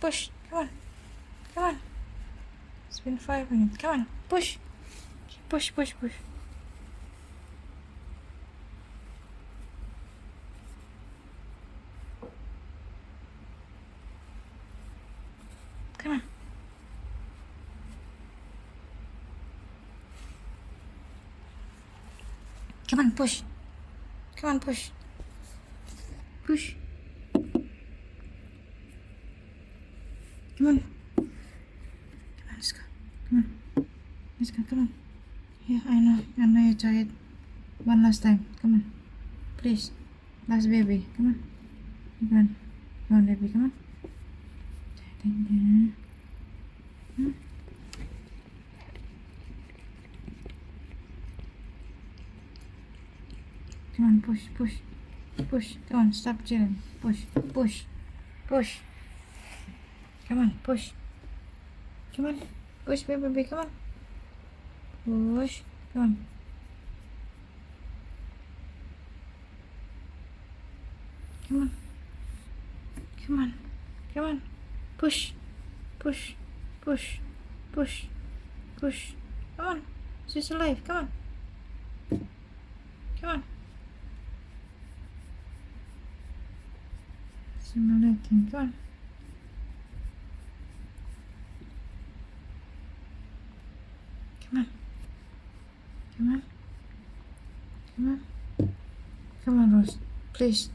push. Come on. Come on. It's been 5 minutes. Come on. Push. Push, push, push. Come on. Come on, push. Come on, push. Push. Come on. Come on, let's go. Come on. Let's go, come on. Yeah, I know you're tired. One last time. Come on. Please. Last baby. Come on. Come on. Come on, baby. Come on. Hmm? Come on, push, push, push. Come on, stop chilling. Push, push, push. Come on, push. Come on, push, baby, come on. Push. Come on. Come on. Come on. Come on. Push. Push. Push. Push. Push. Come on. She's alive. Come on. Come on. Simulating. Come on. Come on. Come on. Come on. Come on, Rose. Please.